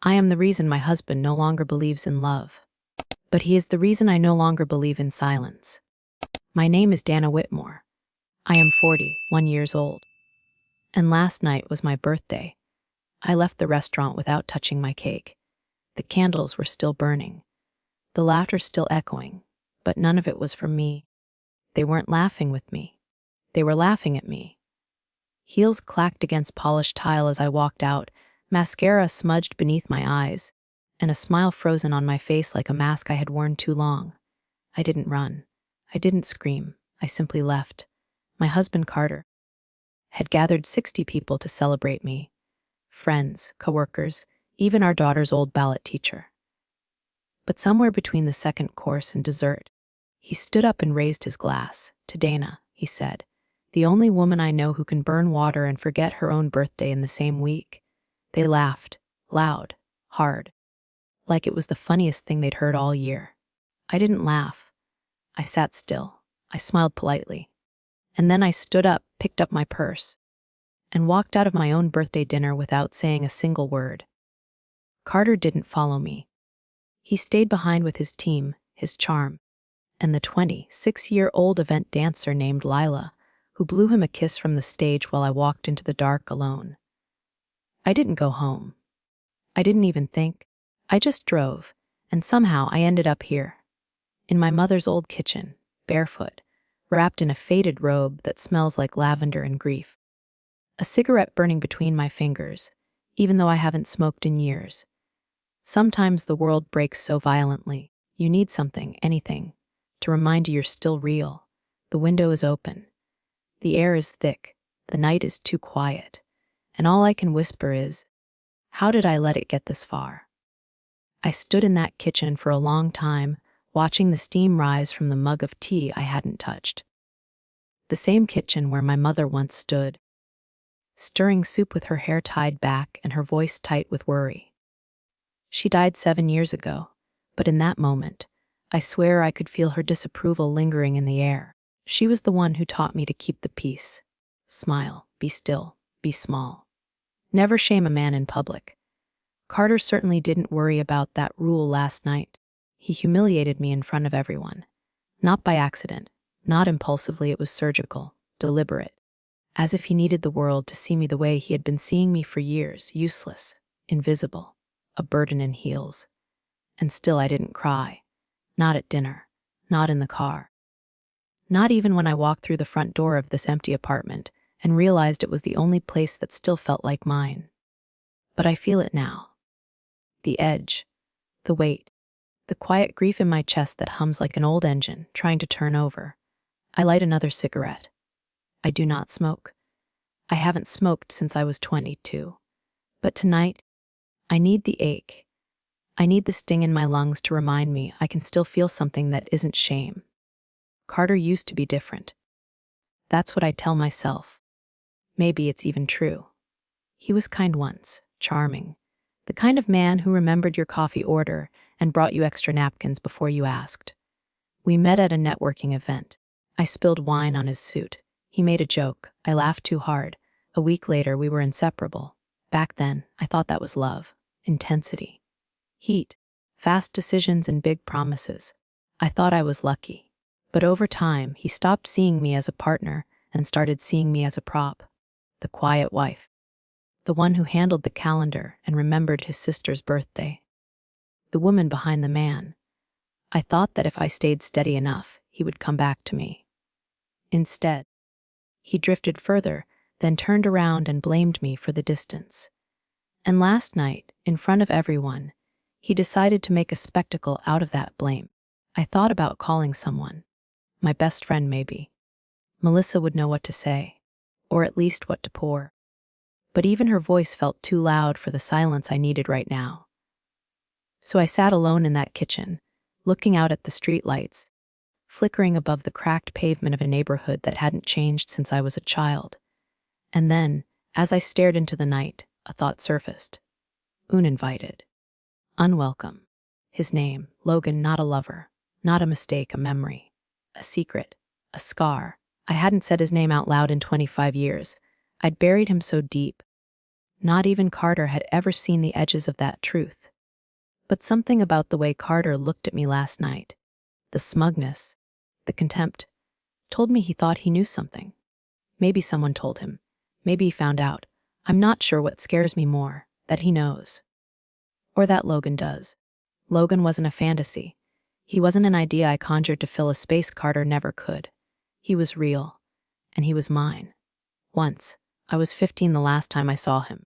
I am the reason my husband no longer believes in love. But he is the reason I no longer believe in silence. My name is Dana Whitmore. I am 41 years old. And last night was my birthday. I left the restaurant without touching my cake. The candles were still burning. The laughter still echoing. But none of it was from me. They weren't laughing with me. They were laughing at me. Heels clacked against polished tile as I walked out, mascara smudged beneath my eyes, and a smile frozen on my face like a mask I had worn too long. I didn't run. I didn't scream. I simply left. My husband, Carter, had gathered 60 people to celebrate me. Friends, coworkers, even our daughter's old ballet teacher. But somewhere between the second course and dessert, he stood up and raised his glass. To Dana, he said, the only woman I know who can burn water and forget her own birthday in the same week. They laughed, loud, hard, like it was the funniest thing they'd heard all year. I didn't laugh. I sat still. I smiled politely. And then I stood up, picked up my purse, and walked out of my own birthday dinner without saying a single word. Carter didn't follow me. He stayed behind with his team, his charm, and the 26-year-old event dancer named Lila, who blew him a kiss from the stage while I walked into the dark alone. I didn't go home. I didn't even think. I just drove, and somehow I ended up here, in my mother's old kitchen, barefoot, wrapped in a faded robe that smells like lavender and grief. A cigarette burning between my fingers, even though I haven't smoked in years. Sometimes the world breaks so violently, you need something, anything, to remind you you're still real. The window is open. The air is thick. The night is too quiet. And all I can whisper is, how did I let it get this far? I stood in that kitchen for a long time, watching the steam rise from the mug of tea I hadn't touched. The same kitchen where my mother once stood, stirring soup with her hair tied back and her voice tight with worry. She died 7 years ago, but in that moment, I swear I could feel her disapproval lingering in the air. She was the one who taught me to keep the peace. Smile, be still, be small. Never shame a man in public. Carter certainly didn't worry about that rule last night. He humiliated me in front of everyone. Not by accident, not impulsively, it was surgical, deliberate. As if he needed the world to see me the way he had been seeing me for years, useless, invisible, a burden in heels. And still I didn't cry. Not at dinner, not in the car. Not even when I walked through the front door of this empty apartment and realized it was the only place that still felt like mine. But I feel it now. The edge, the weight, the quiet grief in my chest that hums like an old engine trying to turn over. I light another cigarette. I do not smoke. I haven't smoked since I was 22. But tonight, I need the ache. I need the sting in my lungs to remind me I can still feel something that isn't shame. Carter used to be different. That's what I tell myself. Maybe it's even true. He was kind once, charming, the kind of man who remembered your coffee order and brought you extra napkins before you asked. We met at a networking event. I spilled wine on his suit. He made a joke. I laughed too hard. A week later, we were inseparable. Back then, I thought that was love, intensity, heat, fast decisions and big promises. I thought I was lucky. But over time, he stopped seeing me as a partner and started seeing me as a prop. The quiet wife. The one who handled the calendar and remembered his sister's birthday. The woman behind the man. I thought that if I stayed steady enough, he would come back to me. Instead, he drifted further, then turned around and blamed me for the distance. And last night, in front of everyone, he decided to make a spectacle out of that blame. I thought about calling someone. My best friend, maybe. Melissa would know what to say, or at least what to pour. But even her voice felt too loud for the silence I needed right now. So I sat alone in that kitchen, looking out at the streetlights, flickering above the cracked pavement of a neighborhood that hadn't changed since I was a child. And then, as I stared into the night, a thought surfaced. Uninvited. Unwelcome. His name, Logan, not a lover, not a mistake, a memory. A secret, a scar. I hadn't said his name out loud in 25 years. I'd buried him so deep. Not even Carter had ever seen the edges of that truth. But something about the way Carter looked at me last night, the smugness, the contempt, told me he thought he knew something. Maybe someone told him. Maybe he found out. I'm not sure what scares me more, that he knows. Or that Logan does. Logan wasn't a fantasy. He wasn't an idea I conjured to fill a space Carter never could. He was real. And he was mine. Once, I was 15 the last time I saw him.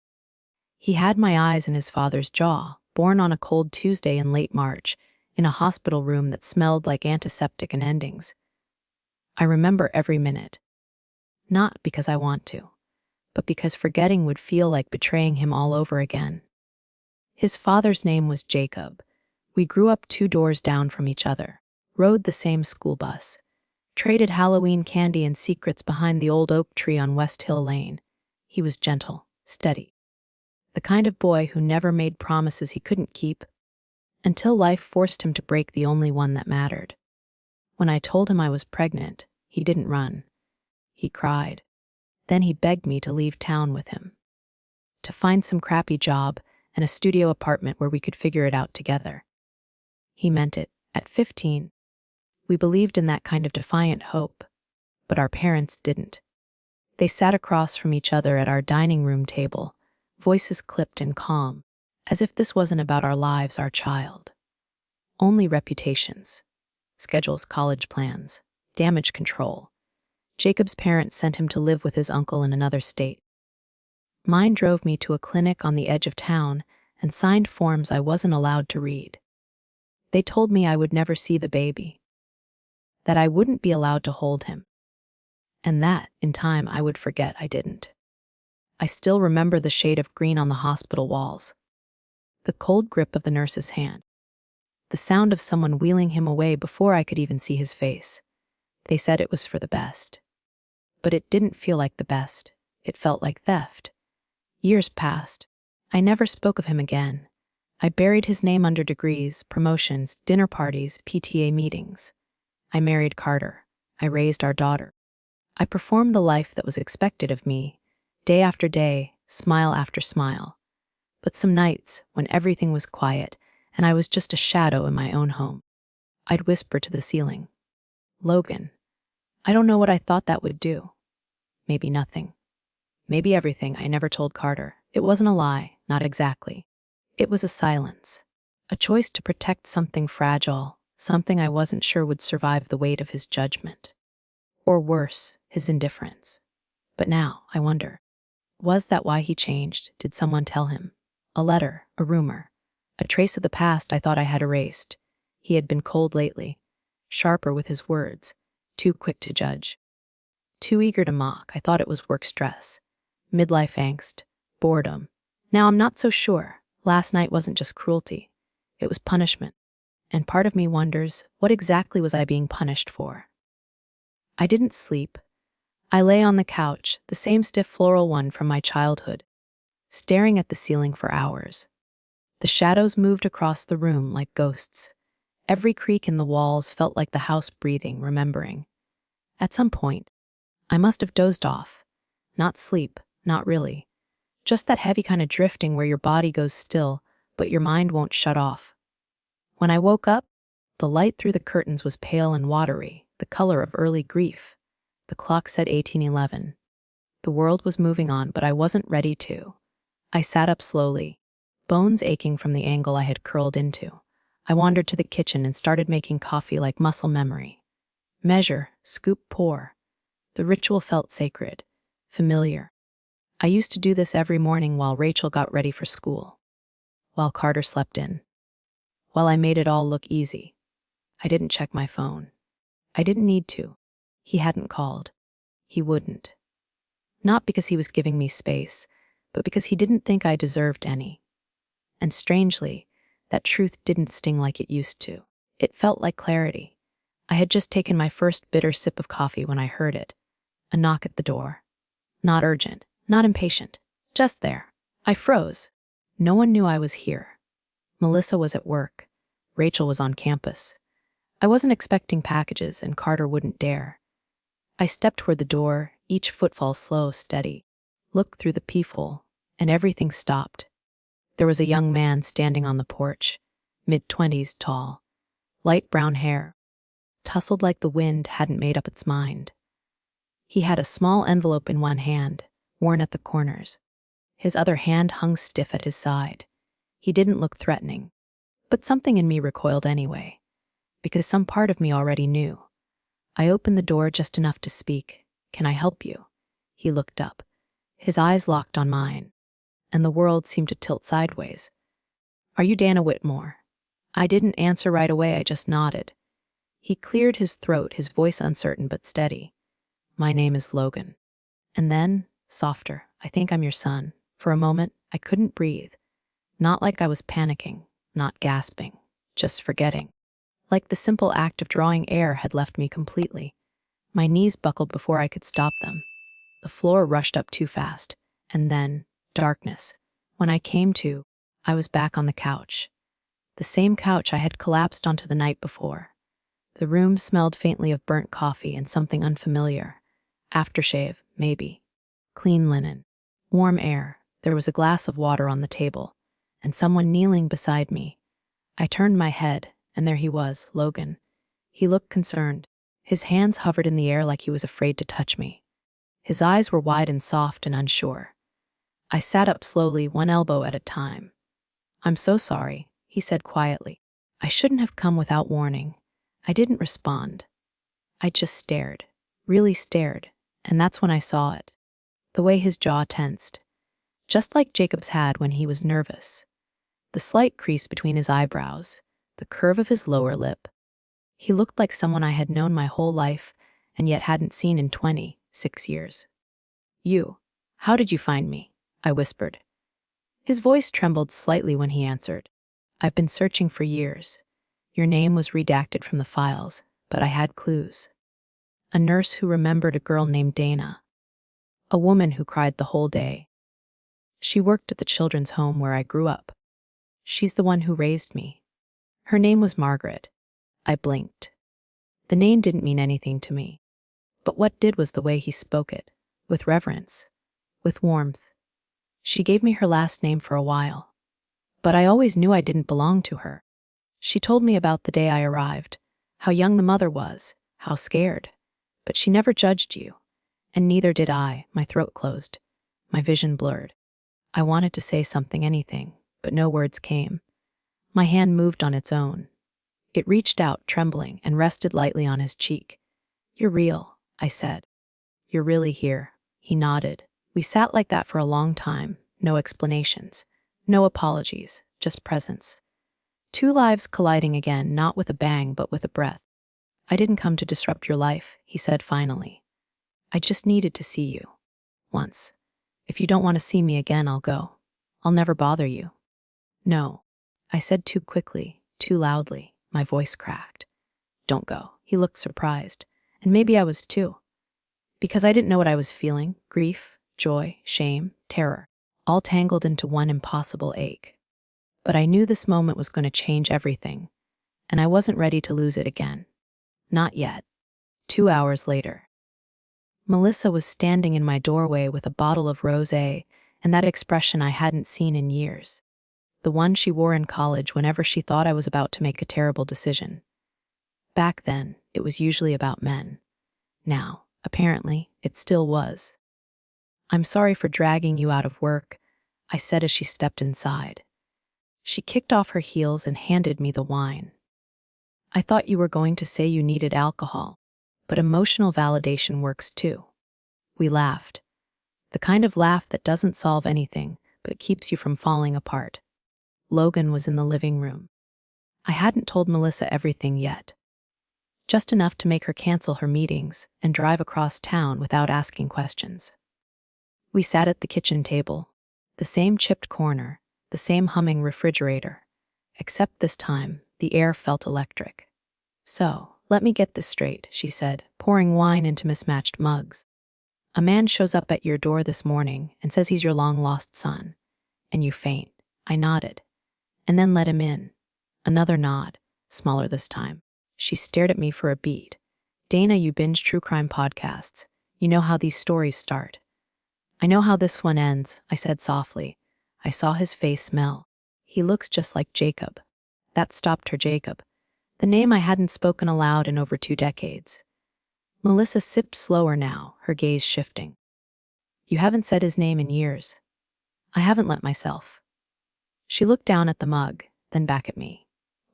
He had my eyes in his father's jaw, born on a cold Tuesday in late March, in a hospital room that smelled like antiseptic and endings. I remember every minute. Not because I want to, but because forgetting would feel like betraying him all over again. His father's name was Jacob. We grew up 2 doors down from each other, rode the same school bus, traded Halloween candy and secrets behind the old oak tree on West Hill Lane. He was gentle, steady. The kind of boy who never made promises he couldn't keep, until life forced him to break the only one that mattered. When I told him I was pregnant, he didn't run. He cried. Then he begged me to leave town with him. To find some crappy job and a studio apartment where we could figure it out together. He meant it, at 15. We believed in that kind of defiant hope, but our parents didn't. They sat across from each other at our dining room table, voices clipped and calm, as if this wasn't about our lives, our child. Only reputations, schedules, college plans, damage control. Jacob's parents sent him to live with his uncle in another state. Mine drove me to a clinic on the edge of town and signed forms I wasn't allowed to read. They told me I would never see the baby, that I wouldn't be allowed to hold him, and that, in time, I would forget I didn't. I still remember the shade of green on the hospital walls, the cold grip of the nurse's hand, the sound of someone wheeling him away before I could even see his face. They said it was for the best. But it didn't feel like the best. It felt like theft. Years passed. I never spoke of him again. I buried his name under degrees, promotions, dinner parties, PTA meetings. I married Carter. I raised our daughter. I performed the life that was expected of me, day after day, smile after smile. But some nights, when everything was quiet and I was just a shadow in my own home, I'd whisper to the ceiling, "Logan, I don't know what I thought that would do. Maybe nothing. Maybe everything." I never told Carter. It wasn't a lie, not exactly. It was a silence, a choice to protect something fragile, something I wasn't sure would survive the weight of his judgment. Or worse, his indifference. But now, I wonder, was that why he changed? Did someone tell him? A letter, a rumor, a trace of the past I thought I had erased. He had been cold lately, sharper with his words, too quick to judge, too eager to mock. I thought it was work stress, midlife angst, boredom. Now I'm not so sure. Last night wasn't just cruelty. It was punishment. And part of me wonders, what exactly was I being punished for? I didn't sleep. I lay on the couch, the same stiff floral one from my childhood, staring at the ceiling for hours. The shadows moved across the room like ghosts. Every creak in the walls felt like the house breathing, remembering. At some point, I must have dozed off. Not sleep, not really. Just that heavy kind of drifting where your body goes still, but your mind won't shut off. When I woke up, the light through the curtains was pale and watery, the color of early grief. The clock said 1811. The world was moving on, but I wasn't ready to. I sat up slowly, bones aching from the angle I had curled into. I wandered to the kitchen and started making coffee like muscle memory. Measure, scoop, pour. The ritual felt sacred, familiar. I used to do this every morning while Rachel got ready for school, while Carter slept in, while I made it all look easy. I didn't check my phone. I didn't need to. He hadn't called. He wouldn't. Not because he was giving me space, but because he didn't think I deserved any. And strangely, that truth didn't sting like it used to. It felt like clarity. I had just taken my first bitter sip of coffee when I heard it. A knock at the door. Not urgent, not impatient, just there. I froze. No one knew I was here. Melissa was at work. Rachel was on campus. I wasn't expecting packages, and Carter wouldn't dare. I stepped toward the door, each footfall slow, steady. Looked through the peephole. and everything stopped. There was a young man standing on the porch, mid-20s tall, light brown hair, tousled like the wind hadn't made up its mind. He had a small envelope in one hand, worn at the corners. His other hand hung stiff at his side. He didn't look threatening, but something in me recoiled anyway, because some part of me already knew. I opened the door just enough to speak. "Can I help you?" He looked up. His eyes locked on mine, and the world seemed to tilt sideways. "Are you Dana Whitmore?" I didn't answer right away, I just nodded. He cleared his throat, his voice uncertain but steady. "My name is Logan." And then, softer, "I think I'm your son." For a moment, I couldn't breathe. Not like I was panicking, not gasping, just forgetting. Like the simple act of drawing air had left me completely. My knees buckled before I could stop them. The floor rushed up too fast, and then, darkness. When I came to, I was back on the couch. The same couch I had collapsed onto the night before. The room smelled faintly of burnt coffee and something unfamiliar. Aftershave, maybe. Clean linen. Warm air. There was a glass of water on the table, and someone kneeling beside me. I turned my head, and there he was, Logan. He looked concerned. His hands hovered in the air like he was afraid to touch me. His eyes were wide and soft and unsure. I sat up slowly, one elbow at a time. "I'm so sorry," he said quietly. "I shouldn't have come without warning." I didn't respond. I just stared, really stared, and that's when I saw it. The way his jaw tensed, just like Jacob's had when he was nervous. The slight crease between his eyebrows, the curve of his lower lip. He looked like someone I had known my whole life and yet hadn't seen in 26 years. How did you find me?" I whispered. His voice trembled slightly when he answered. "I've been searching for years. Your name was redacted from the files, but I had clues. A nurse who remembered a girl named Dana. A woman who cried the whole day. She worked at the children's home where I grew up. She's the one who raised me. Her name was Margaret." I blinked. The name didn't mean anything to me. But what did was the way he spoke it, with reverence, with warmth. "She gave me her last name for a while. But I always knew I didn't belong to her. She told me about the day I arrived, how young the mother was, how scared. But she never judged you. And neither did I." My throat closed. My vision blurred. I wanted to say something, anything, but no words came. My hand moved on its own. It reached out, trembling, and rested lightly on his cheek. "You're real," I said. "You're really here." He nodded. We sat like that for a long time, no explanations, no apologies, just presence. Two lives colliding again, not with a bang, but with a breath. "I didn't come to disrupt your life," he said finally. "I just needed to see you. Once. If you don't want to see me again, I'll go. I'll never bother you." "No," I said too quickly, too loudly. My voice cracked. "Don't go." He looked surprised, and maybe I was too. Because I didn't know what I was feeling, grief, joy, shame, terror, all tangled into one impossible ache. But I knew this moment was going to change everything, and I wasn't ready to lose it again. Not yet. 2 hours later. Melissa was standing in my doorway with a bottle of rosé and that expression I hadn't seen in years. The one she wore in college whenever she thought I was about to make a terrible decision. Back then, it was usually about men. Now, apparently, it still was. "I'm sorry for dragging you out of work," I said as she stepped inside. She kicked off her heels and handed me the wine. "I thought you were going to say you needed alcohol, but emotional validation works too." We laughed. The kind of laugh that doesn't solve anything, but keeps you from falling apart. Logan was in the living room. I hadn't told Melissa everything yet. Just enough to make her cancel her meetings and drive across town without asking questions. We sat at the kitchen table, the same chipped corner, the same humming refrigerator, except this time the air felt electric. "So, let me get this straight," she said, pouring wine into mismatched mugs. "A man shows up at your door this morning and says he's your long-lost son, and you faint." I nodded, and then let him in. Another nod, smaller this time. She stared at me for a beat. "Dana, you binge true crime podcasts. You know how these stories start." I know how this one ends, I said softly. I saw his face smell. He looks just like Jacob. That stopped her. Jacob, the name I hadn't spoken aloud in over 2 decades. Melissa sipped slower now, her gaze shifting. You haven't said his name in years. I haven't let myself. She looked down at the mug, then back at me.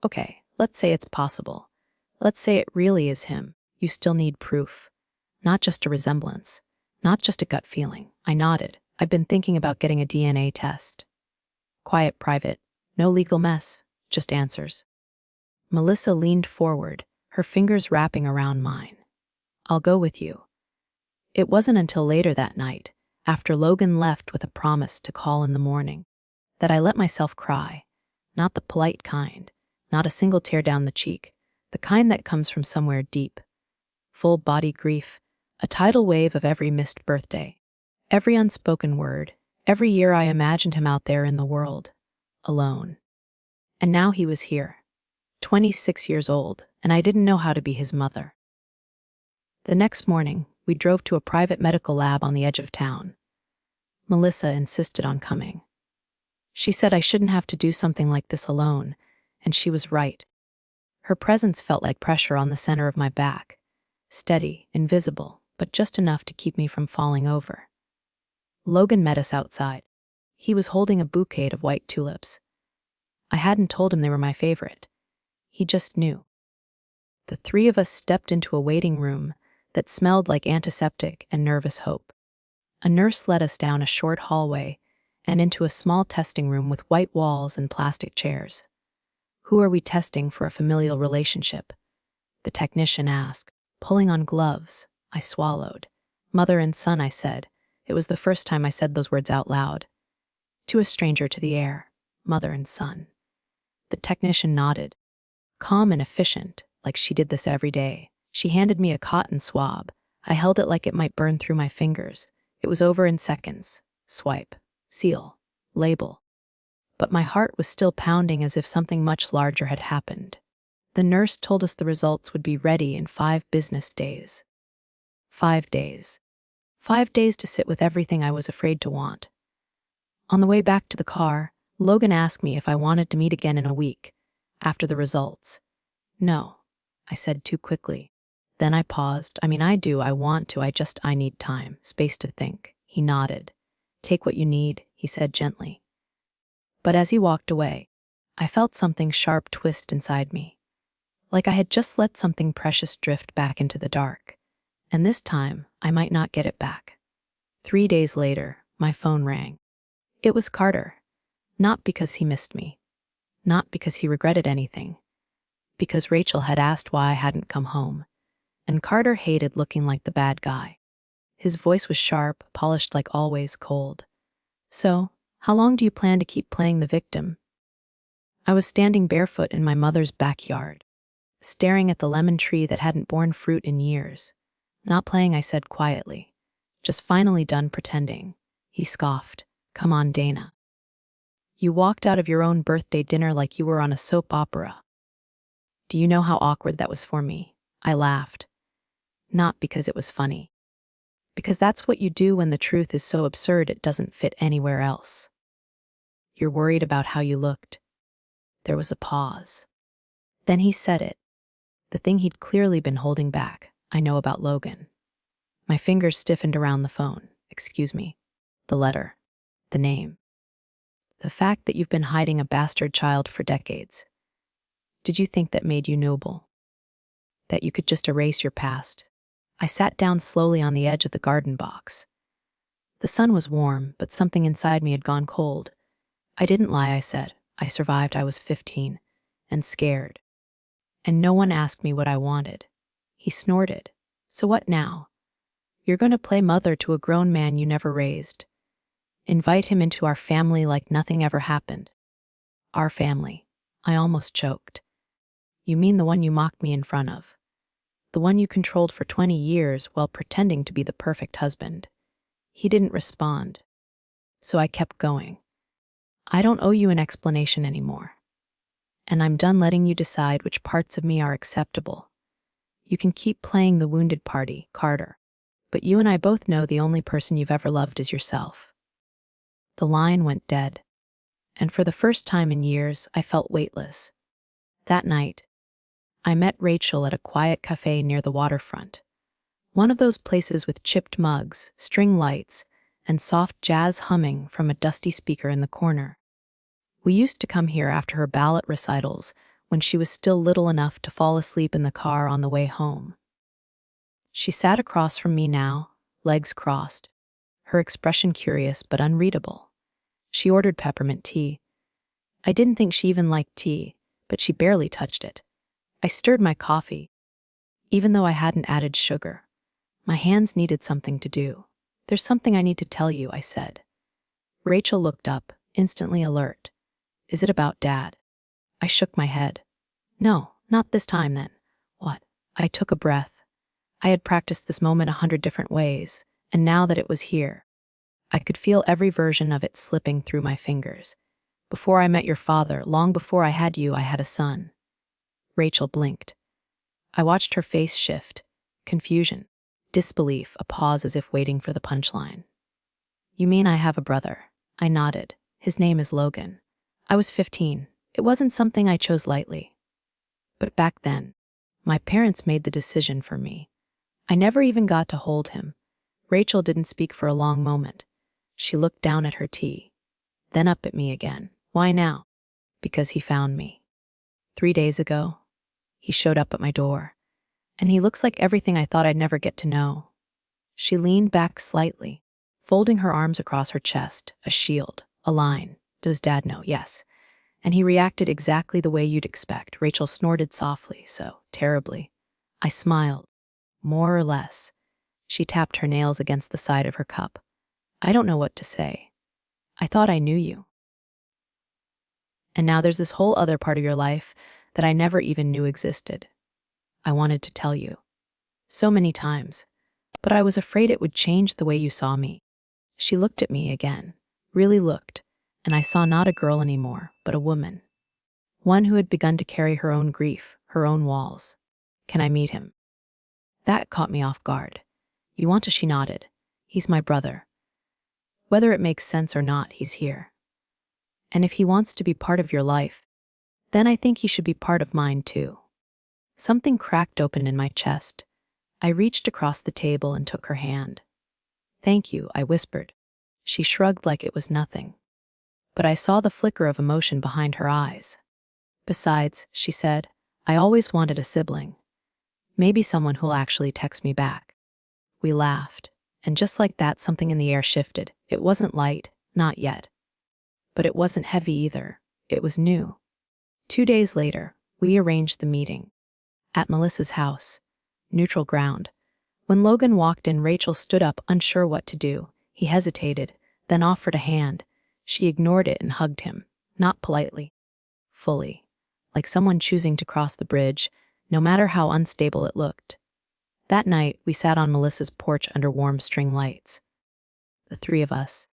Okay, let's say it's possible. Let's say it really is him. You still need proof. Not just a resemblance. Not just a gut feeling. I nodded. I've been thinking about getting a DNA test. Quiet, private. No legal mess. Just answers. Melissa leaned forward, her fingers wrapping around mine. I'll go with you. It wasn't until later that night, after Logan left with a promise to call in the morning, that I let myself cry. Not the polite kind, not a single tear down the cheek, the kind that comes from somewhere deep. Full body grief, a tidal wave of every missed birthday, every unspoken word, every year I imagined him out there in the world, alone. And now he was here, 26 years old, and I didn't know how to be his mother. The next morning, we drove to a private medical lab on the edge of town. Melissa insisted on coming. She said I shouldn't have to do something like this alone, and she was right. Her presence felt like pressure on the center of my back, steady, invisible, but just enough to keep me from falling over. Logan met us outside. He was holding a bouquet of white tulips. I hadn't told him they were my favorite. He just knew. The 3 of us stepped into a waiting room that smelled like antiseptic and nervous hope. A nurse led us down a short hallway and into a small testing room with white walls and plastic chairs. Who are we testing for a familial relationship? The technician asked, pulling on gloves. I swallowed. Mother and son, I said. It was the first time I said those words out loud. To a stranger to the air, mother and son. The technician nodded. Calm and efficient, like she did this every day. She handed me a cotton swab. I held it like it might burn through my fingers. It was over in seconds. Swipe. Seal. Label. But my heart was still pounding as if something much larger had happened. The nurse told us the results would be ready in 5 business days. 5 days. 5 days to sit with everything I was afraid to want. On the way back to the car, Logan asked me if I wanted to meet again in a week, after the results. No, I said too quickly. Then I paused. I want to, I need time, space to think. He nodded. Take what you need, he said gently. But as he walked away, I felt something sharp twist inside me. Like I had just let something precious drift back into the dark. And this time, I might not get it back. 3 days later, my phone rang. It was Carter. Not because he missed me. Not because he regretted anything. Because Rachel had asked why I hadn't come home. And Carter hated looking like the bad guy. His voice was sharp, polished like always, cold. So, how long do you plan to keep playing the victim? I was standing barefoot in my mother's backyard, staring at the lemon tree that hadn't borne fruit in years. Not playing, I said quietly. Just finally done pretending. He scoffed. Come on, Dana. You walked out of your own birthday dinner like you were on a soap opera. Do you know how awkward that was for me? I laughed. Not because it was funny. Because that's what you do when the truth is so absurd it doesn't fit anywhere else. You're worried about how you looked. There was a pause. Then he said it. The thing he'd clearly been holding back. I know about Logan. My fingers stiffened around the phone. Excuse me. The letter. The name. The fact that you've been hiding a bastard child for decades. Did you think that made you noble? That you could just erase your past? I sat down slowly on the edge of the garden box. The sun was warm, but something inside me had gone cold. I didn't lie, I said. I survived. I was 15, and scared. And no one asked me what I wanted. He snorted. So what now? You're going to play mother to a grown man you never raised. Invite him into our family like nothing ever happened. Our family. I almost choked. You mean the one you mocked me in front of? The one you controlled for 20 years while pretending to be the perfect husband. He didn't respond. So I kept going. I don't owe you an explanation anymore. And I'm done letting you decide which parts of me are acceptable. You can keep playing the wounded party, Carter, but you and I both know the only person you've ever loved is yourself." The line went dead, and for the first time in years, I felt weightless. That night, I met Rachel at a quiet cafe near the waterfront. One of those places with chipped mugs, string lights, and soft jazz humming from a dusty speaker in the corner. We used to come here after her ballet recitals when she was still little enough to fall asleep in the car on the way home. She sat across from me now, legs crossed, her expression curious but unreadable. She ordered peppermint tea. I didn't think she even liked tea, but she barely touched it. I stirred my coffee, even though I hadn't added sugar. My hands needed something to do. "There's something I need to tell you," I said. Rachel looked up, instantly alert. "Is it about Dad?" I shook my head. "No, not this time then." "What?" I took a breath. I had practiced this moment 100 different ways, and now that it was here, I could feel every version of it slipping through my fingers. "Before I met your father, long before I had you, I had a son." Rachel blinked. I watched her face shift. Confusion, disbelief, a pause as if waiting for the punchline. "You mean I have a brother?" I nodded. "His name is Logan. I was 15. It wasn't something I chose lightly. But back then, my parents made the decision for me. I never even got to hold him." Rachel didn't speak for a long moment. She looked down at her tea, then up at me again. "Why now?" "Because he found me. 3 days ago, he showed up at my door. And he looks like everything I thought I'd never get to know." She leaned back slightly, folding her arms across her chest, a shield, a line. "Does Dad know?" "Yes. And he reacted exactly the way you'd expect." Rachel snorted softly, "So terribly." I smiled. "More or less." She tapped her nails against the side of her cup. "I don't know what to say. I thought I knew you. And now there's this whole other part of your life that I never even knew existed. I wanted to tell you. So many times. But I was afraid it would change the way you saw me." She looked at me again, really looked, and I saw not a girl anymore, but a woman. One who had begun to carry her own grief, her own walls. "Can I meet him?" That caught me off guard. "You want to?" She nodded. "He's my brother. Whether it makes sense or not, he's here. And if he wants to be part of your life, then I think he should be part of mine too." Something cracked open in my chest. I reached across the table and took her hand. "Thank you," I whispered. She shrugged like it was nothing. But I saw the flicker of emotion behind her eyes. "Besides," she said, "I always wanted a sibling. Maybe someone who'll actually text me back." We laughed, and just like that, something in the air shifted. It wasn't light, not yet. But it wasn't heavy either. It was new. 2 days later, we arranged the meeting. At Melissa's house. Neutral ground. When Logan walked in, Rachel stood up, unsure what to do. He hesitated, then offered a hand. She ignored it and hugged him, not politely, fully, like someone choosing to cross the bridge, no matter how unstable it looked. That night, we sat on Melissa's porch under warm string lights. The three of us.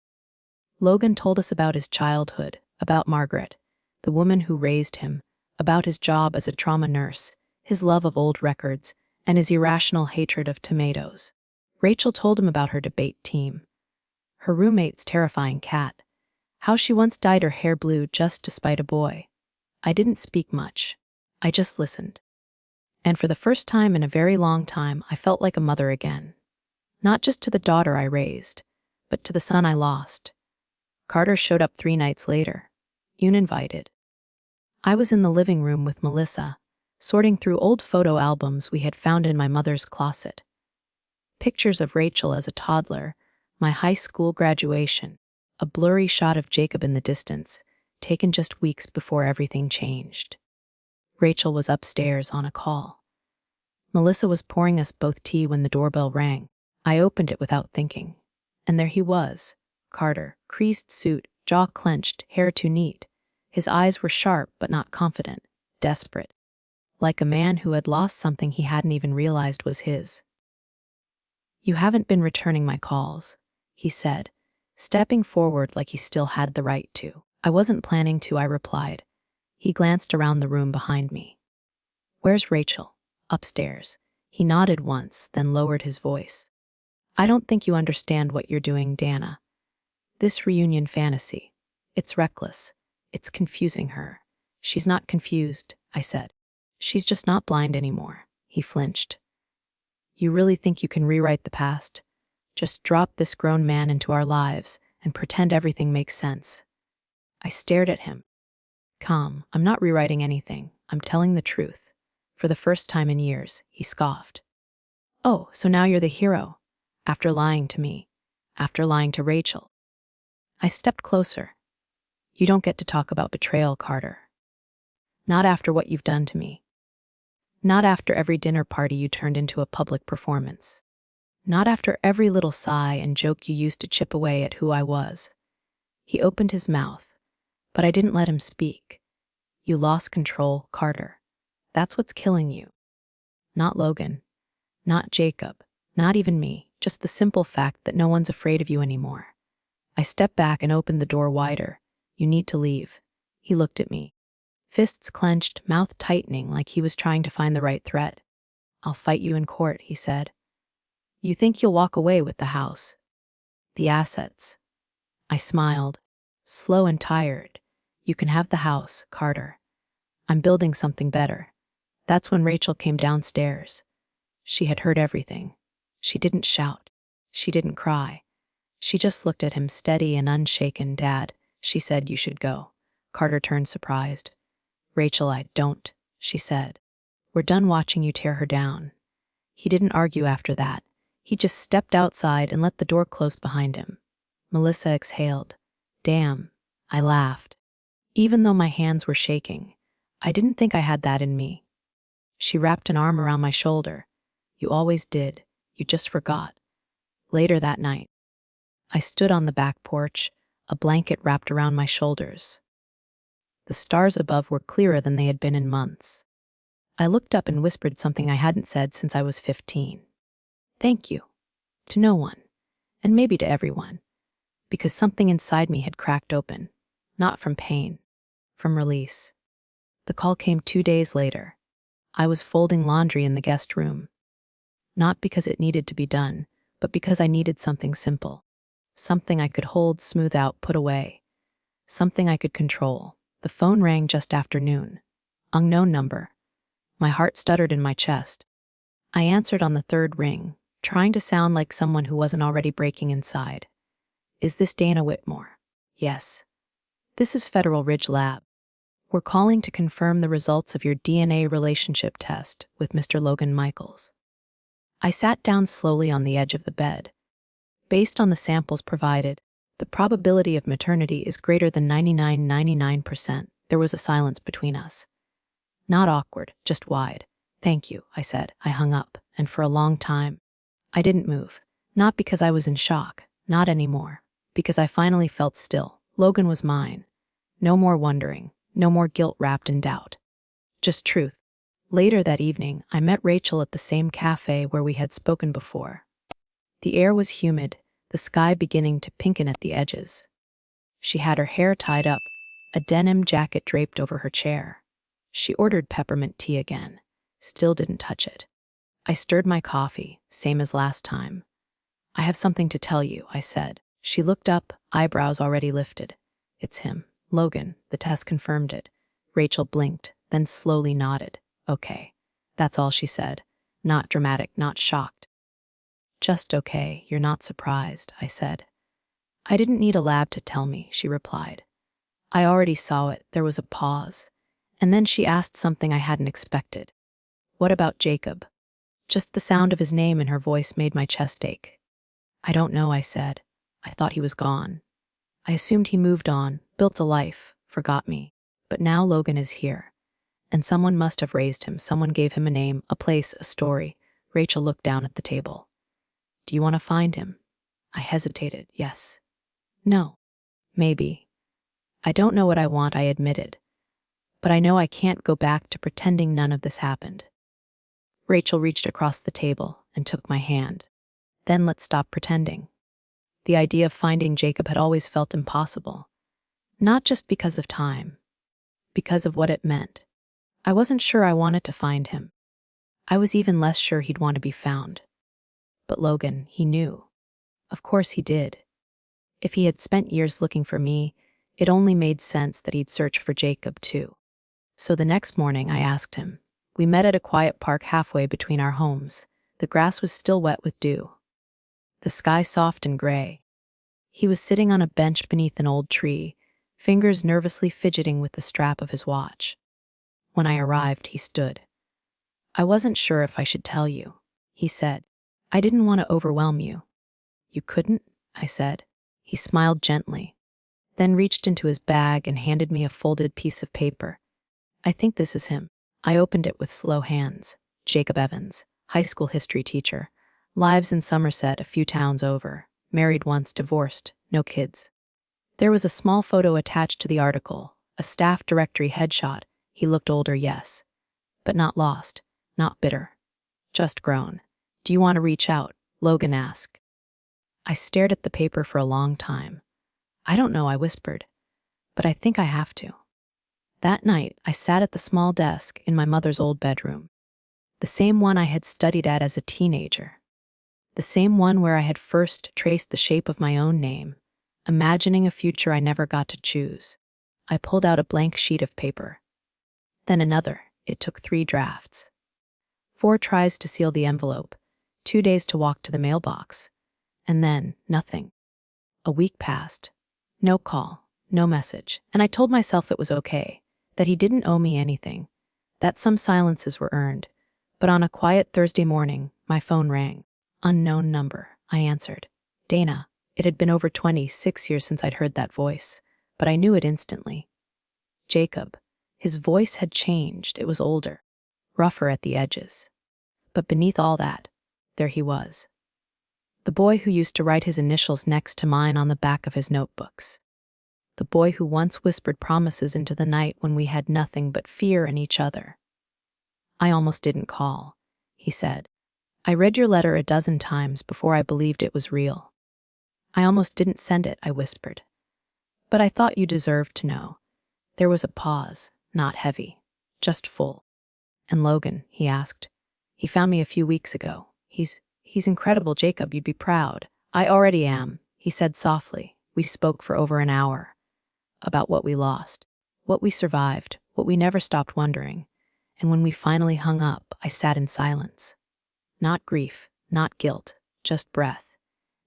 Logan told us about his childhood, about Margaret, the woman who raised him, about his job as a trauma nurse, his love of old records, and his irrational hatred of tomatoes. Rachel told him about her debate team, her roommate's terrifying cat, how she once dyed her hair blue just to spite a boy. I didn't speak much. I just listened. And for the first time in a very long time, I felt like a mother again. Not just to the daughter I raised, but to the son I lost. Carter showed up 3 nights later, uninvited. I was in the living room with Melissa, sorting through old photo albums we had found in my mother's closet. Pictures of Rachel as a toddler, my high school graduation, a blurry shot of Jacob in the distance, taken just weeks before everything changed. Rachel was upstairs on a call. Melissa was pouring us both tea when the doorbell rang. I opened it without thinking. And there he was, Carter, creased suit, jaw clenched, hair too neat. His eyes were sharp but not confident, desperate, like a man who had lost something he hadn't even realized was his. "You haven't been returning my calls," he said, stepping forward like he still had the right to. "I wasn't planning to," I replied. He glanced around the room behind me. "Where's Rachel?" "Upstairs." He nodded once, then lowered his voice. I don't think you understand what you're doing, Dana. This reunion fantasy. It's reckless. It's confusing her. She's not confused, I said. She's just not blind anymore. He flinched. You really think you can rewrite the past? Just drop this grown man into our lives and pretend everything makes sense. I stared at him. Calm, I'm not rewriting anything. I'm telling the truth. For the first time in years, he scoffed. Oh, so now you're the hero. After lying to me. After lying to Rachel. I stepped closer. You don't get to talk about betrayal, Carter. Not after what you've done to me. Not after every dinner party you turned into a public performance. Not after every little sigh and joke you used to chip away at who I was. He opened his mouth, but I didn't let him speak. You lost control, Carter. That's what's killing you. Not Logan. Not Jacob. Not even me. Just the simple fact that no one's afraid of you anymore. I stepped back and opened the door wider. You need to leave. He looked at me. Fists clenched, mouth tightening like he was trying to find the right threat. I'll fight you in court, he said. You think you'll walk away with the house? The assets. I smiled, slow and tired. You can have the house, Carter. I'm building something better. That's when Rachel came downstairs. She had heard everything. She didn't shout. She didn't cry. She just looked at him steady and unshaken. Dad, she said, you should go. Carter turned surprised. Rachel, I don't, she said. We're done watching you tear her down. He didn't argue after that. He just stepped outside and let the door close behind him. Melissa exhaled. Damn, I laughed. Even though my hands were shaking, I didn't think I had that in me. She wrapped an arm around my shoulder. You always did. You just forgot. Later that night, I stood on the back porch, a blanket wrapped around my shoulders. The stars above were clearer than they had been in months. I looked up and whispered something I hadn't said since I was 15. Thank you. To no one, and maybe to everyone, because something inside me had cracked open, not from pain, from release. The call came 2 days later. I was folding laundry in the guest room. Not because it needed to be done, but because I needed something simple. Something I could hold, smooth out, put away. Something I could control. The phone rang just after noon. Unknown number. My heart stuttered in my chest. I answered on the third ring, trying to sound like someone who wasn't already breaking inside. Is this Dana Whitmore? Yes. This is Federal Ridge Lab. We're calling to confirm the results of your DNA relationship test with Mr. Logan Michaels. I sat down slowly on the edge of the bed. Based on the samples provided, the probability of maternity is greater than 99.99%. There was a silence between us. Not awkward, just wide. Thank you, I said. I hung up, and for a long time, I didn't move. Not because I was in shock, not anymore. Because I finally felt still. Logan was mine. No more wondering, no more guilt wrapped in doubt. Just truth. Later that evening, I met Rachel at the same cafe where we had spoken before. The air was humid, the sky beginning to pinken at the edges. She had her hair tied up, a denim jacket draped over her chair. She ordered peppermint tea again. Still didn't touch it. I stirred my coffee, same as last time. I have something to tell you, I said. She looked up, eyebrows already lifted. It's him, Logan. The test confirmed it. Rachel blinked, then slowly nodded. Okay. That's all she said. Not dramatic, not shocked. Just okay, you're not surprised, I said. I didn't need a lab to tell me, she replied. I already saw it. There was a pause. And then she asked something I hadn't expected. What about Jacob? Just the sound of his name in her voice made my chest ache. I don't know, I said. I thought he was gone. I assumed he moved on, built a life, forgot me. But now Logan is here. And someone must have raised him. Someone gave him a name, a place, a story. Rachel looked down at the table. Do you want to find him? I hesitated. Yes. No. Maybe. I don't know what I want, I admitted. But I know I can't go back to pretending none of this happened. Rachel reached across the table and took my hand. Then let's stop pretending. The idea of finding Jacob had always felt impossible. Not just because of time. Because of what it meant. I wasn't sure I wanted to find him. I was even less sure he'd want to be found. But Logan, he knew. Of course he did. If he had spent years looking for me, it only made sense that he'd search for Jacob too. So the next morning I asked him. We met at a quiet park halfway between our homes. The grass was still wet with dew, the sky soft and gray. He was sitting on a bench beneath an old tree, fingers nervously fidgeting with the strap of his watch. When I arrived, he stood. "I wasn't sure if I should tell you," he said. "I didn't want to overwhelm you." "You couldn't?" I said. He smiled gently, then reached into his bag and handed me a folded piece of paper. "I think this is him." I opened it with slow hands. Jacob Evans, high school history teacher. Lives in Somerset, a few towns over. Married once, divorced, no kids. There was a small photo attached to the article, a staff directory headshot. He looked older, yes, but not lost, not bitter, just grown. "Do you want to reach out?" Logan asked. I stared at the paper for a long time. "I don't know," I whispered, "but I think I have to." That night, I sat at the small desk in my mother's old bedroom, the same one I had studied at as a teenager. The same one where I had first traced the shape of my own name, imagining a future I never got to choose. I pulled out a blank sheet of paper. Then another. It took 3 drafts. 4 tries to seal the envelope, 2 days to walk to the mailbox. And then, nothing. A week passed. No call, no message. And I told myself it was okay, that he didn't owe me anything, that some silences were earned. But on a quiet Thursday morning, my phone rang. Unknown number. I answered. Dana. It had been over 26 years since I'd heard that voice, but I knew it instantly. Jacob. His voice had changed. It was older, rougher at the edges. But beneath all that, there he was. The boy who used to write his initials next to mine on the back of his notebooks. The boy who once whispered promises into the night when we had nothing but fear in each other. "I almost didn't call," he said. "I read your letter a dozen times before I believed it was real." "I almost didn't send it," I whispered. "But I thought you deserved to know." There was a pause, not heavy, just full. "And Logan," he asked. "He found me a few weeks ago. He's incredible, Jacob. You'd be proud." "I already am," he said softly. We spoke for over an hour. About what we lost, what we survived, what we never stopped wondering. And when we finally hung up, I sat in silence. Not grief, not guilt, just breath,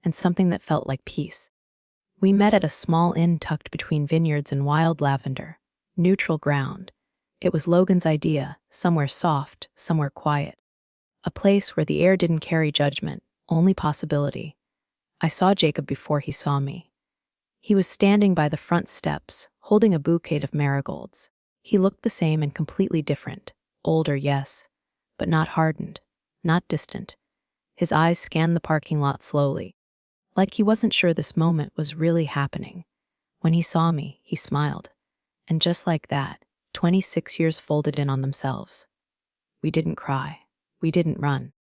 and something that felt like peace. We met at a small inn tucked between vineyards and wild lavender, neutral ground. It was Logan's idea, somewhere soft, somewhere quiet. A place where the air didn't carry judgment, only possibility. I saw Jacob before he saw me. He was standing by the front steps, holding a bouquet of marigolds. He looked the same and completely different. Older, yes, but not hardened, not distant. His eyes scanned the parking lot slowly, like he wasn't sure this moment was really happening. When he saw me, he smiled. And just like that, 26 years folded in on themselves. We didn't cry. We didn't run.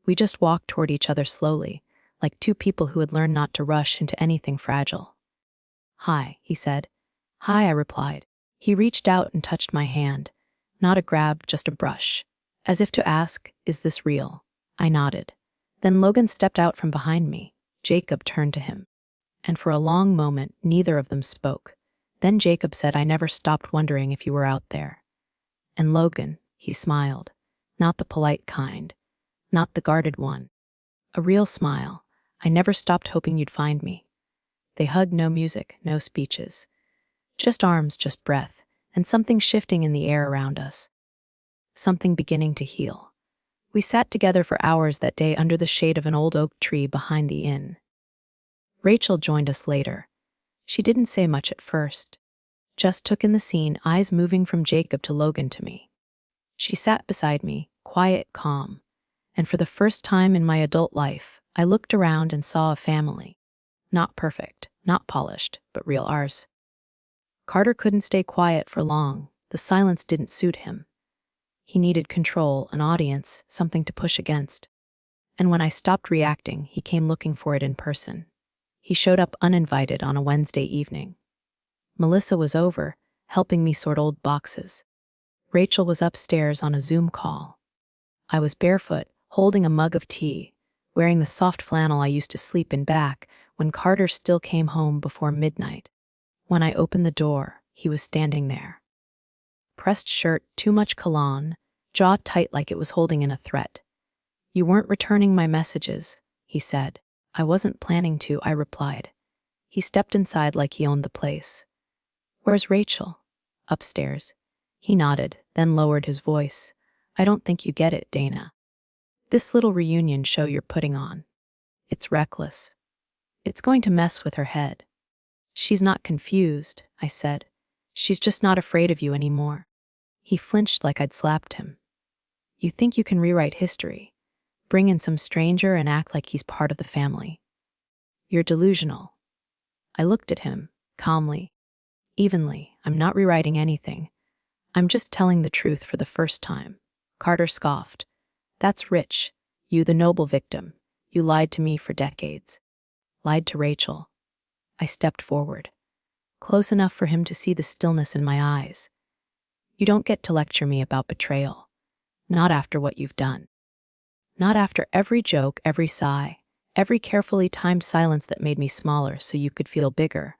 We just walked toward each other slowly, like 2 people who had learned not to rush into anything fragile. "Hi," he said. "Hi," I replied. He reached out and touched my hand. Not a grab, just a brush. As if to ask, "Is this real?" I nodded. Then Logan stepped out from behind me. Jacob turned to him. And for a long moment, neither of them spoke. Then Jacob said, "I never stopped wondering if you were out there." And Logan, he smiled. Not the polite kind. Not the guarded one. A real smile. "I never stopped hoping you'd find me." They hugged, no music, no speeches. Just arms, just breath, and something shifting in the air around us. Something beginning to heal. We sat together for hours that day under the shade of an old oak tree behind the inn. Rachel joined us later. She didn't say much at first. Just took in the scene, eyes moving from Jacob to Logan to me. She sat beside me, quiet, calm. And for the first time in my adult life, I looked around and saw a family. Not perfect, not polished, but real ours. Carter couldn't stay quiet for long. The silence didn't suit him. He needed control, an audience, something to push against. And when I stopped reacting, he came looking for it in person. He showed up uninvited on a Wednesday evening. Melissa was over, helping me sort old boxes. Rachel was upstairs on a Zoom call. I was barefoot, holding a mug of tea, wearing the soft flannel I used to sleep in back when Carter still came home before midnight. When I opened the door, he was standing there. Pressed shirt, too much cologne, jaw tight like it was holding in a threat. "You weren't returning my messages," he said. "I wasn't planning to," I replied. He stepped inside like he owned the place. "Where's Rachel?" "Upstairs." He nodded, then lowered his voice. "I don't think you get it, Dana. This little reunion show you're putting on. It's reckless. It's going to mess with her head." "She's not confused," I said. "She's just not afraid of you anymore." He flinched like I'd slapped him. "You think you can rewrite history, bring in some stranger and act like he's part of the family? You're delusional." I looked at him, calmly, evenly. "I'm not rewriting anything. I'm just telling the truth for the first time." Carter scoffed. "That's rich. You, the noble victim. You lied to me for decades." "Lied to Rachel." I stepped forward, close enough for him to see the stillness in my eyes. "You don't get to lecture me about betrayal. Not after what you've done. Not after every joke, every sigh, every carefully timed silence that made me smaller so you could feel bigger."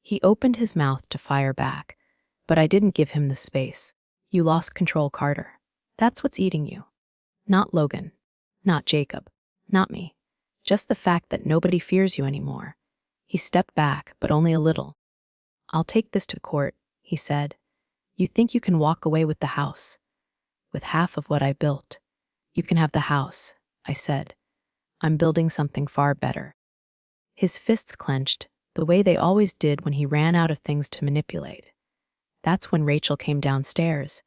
He opened his mouth to fire back, but I didn't give him the space. "You lost control, Carter. That's what's eating you. Not Logan. Not Jacob. Not me. Just the fact that nobody fears you anymore." He stepped back, but only a little. "I'll take this to court," he said. "You think you can walk away with the house? With half of what I built? You can have the house," I said. "I'm building something far better." His fists clenched, the way they always did when he ran out of things to manipulate. That's when Rachel came downstairs.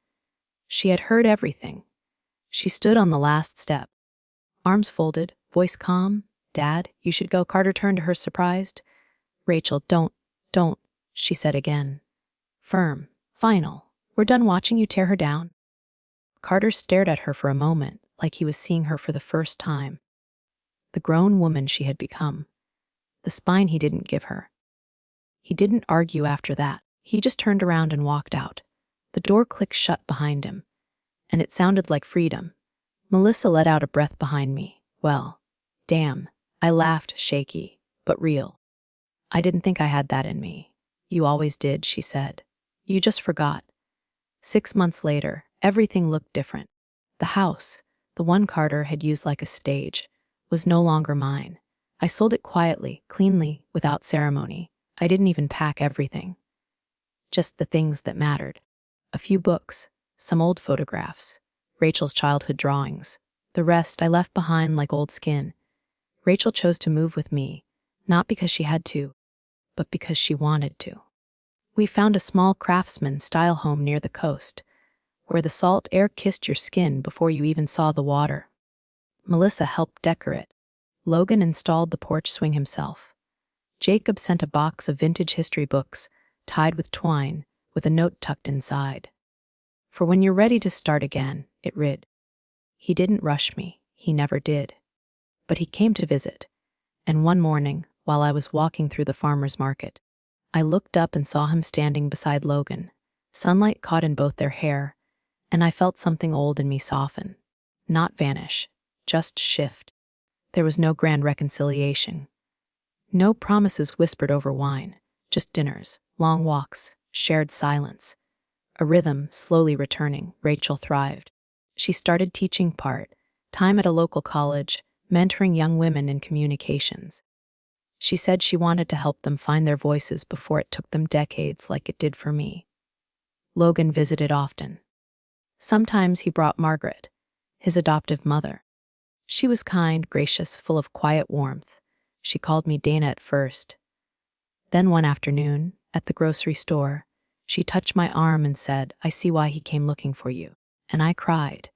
She had heard everything. She stood on the last step, arms folded, voice calm. "Dad, you should go." Carter turned to her, surprised. "Rachel, don't," she said again. Firm, final. "We're done watching you tear her down." Carter stared at her for a moment, like he was seeing her for the first time. The grown woman she had become. The spine he didn't give her. He didn't argue after that. He just turned around and walked out. The door clicked shut behind him, and it sounded like freedom. Melissa let out a breath behind me. "Well, damn." I laughed, shaky, but real. "I didn't think I had that in me." "You always did," she said. "You just forgot." 6 months later, everything looked different. The house, the one Carter had used like a stage, was no longer mine. I sold it quietly, cleanly, without ceremony. I didn't even pack everything. Just the things that mattered. A few books, some old photographs, Rachel's childhood drawings. The rest I left behind like old skin. Rachel chose to move with me, not because she had to, but because she wanted to. We found a small craftsman-style home near the coast, where the salt air kissed your skin before you even saw the water. Melissa helped decorate. Logan installed the porch swing himself. Jacob sent a box of vintage history books, tied with twine, with a note tucked inside. "For when you're ready to start again," it read. He didn't rush me, he never did. But he came to visit, and one morning, while I was walking through the farmer's market, I looked up and saw him standing beside Logan. Sunlight caught in both their hair, and I felt something old in me soften. Not vanish, just shift. There was no grand reconciliation. No promises whispered over wine, just dinners, long walks, shared silence. A rhythm slowly returning. Rachel thrived. She started teaching part-time at a local college, mentoring young women in communications. She said she wanted to help them find their voices before it took them decades like it did for me. Logan visited often. Sometimes he brought Margaret, his adoptive mother. She was kind, gracious, full of quiet warmth. She called me Dana at first. Then one afternoon, at the grocery store, she touched my arm and said, "I see why he came looking for you." And I cried,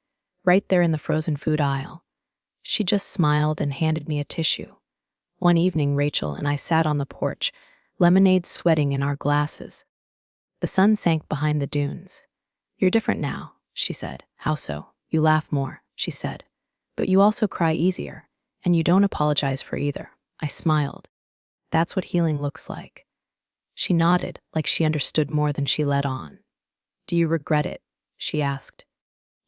right there in the frozen food aisle. She just smiled and handed me a tissue. One evening, Rachel and I sat on the porch, lemonade sweating in our glasses. The sun sank behind the dunes. "You're different now," she said. "How so?" "You laugh more," she said. "But you also cry easier, and you don't apologize for either." I smiled. "That's what healing looks like." She nodded, like she understood more than she let on. "Do you regret it?" she asked.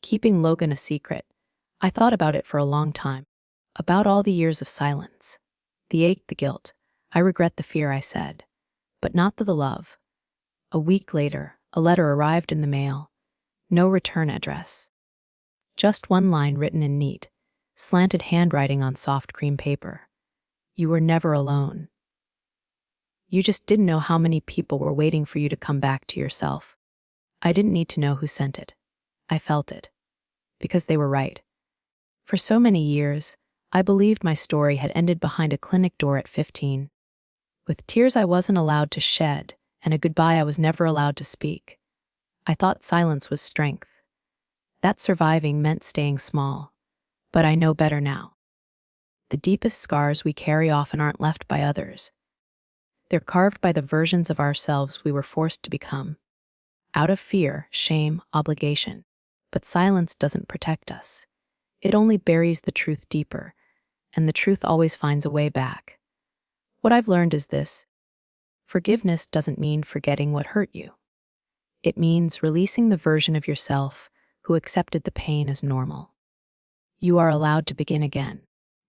"Keeping Logan a secret?" I thought about it for a long time. About all the years of silence. The ache, the guilt. I regret the fear, I said. But not the love. A week later, a letter arrived in the mail. No return address. Just one line written in neat, slanted handwriting on soft cream paper. You were never alone. You just didn't know how many people were waiting for you to come back to yourself. I didn't need to know who sent it. I felt it. Because they were right. For so many years, I believed my story had ended behind a clinic door at 15. With tears I wasn't allowed to shed, and a goodbye I was never allowed to speak. I thought silence was strength. That surviving meant staying small. But I know better now. The deepest scars we carry often aren't left by others. They're carved by the versions of ourselves we were forced to become. Out of fear, shame, obligation. But silence doesn't protect us. It only buries the truth deeper, and the truth always finds a way back. What I've learned is this: forgiveness doesn't mean forgetting what hurt you. It means releasing the version of yourself who accepted the pain as normal. You are allowed to begin again,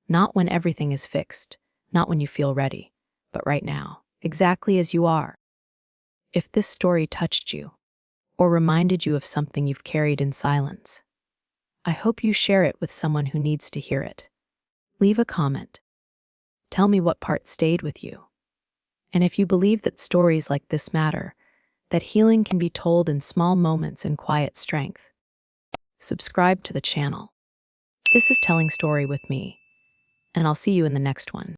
not when everything is fixed, not when you feel ready, but right now, exactly as you are. If this story touched you, or reminded you of something you've carried in silence, I hope you share it with someone who needs to hear it. Leave a comment. Tell me what part stayed with you. And if you believe that stories like this matter, that healing can be told in small moments and quiet strength, subscribe to the channel. This is Telling Story with me, and I'll see you in the next one.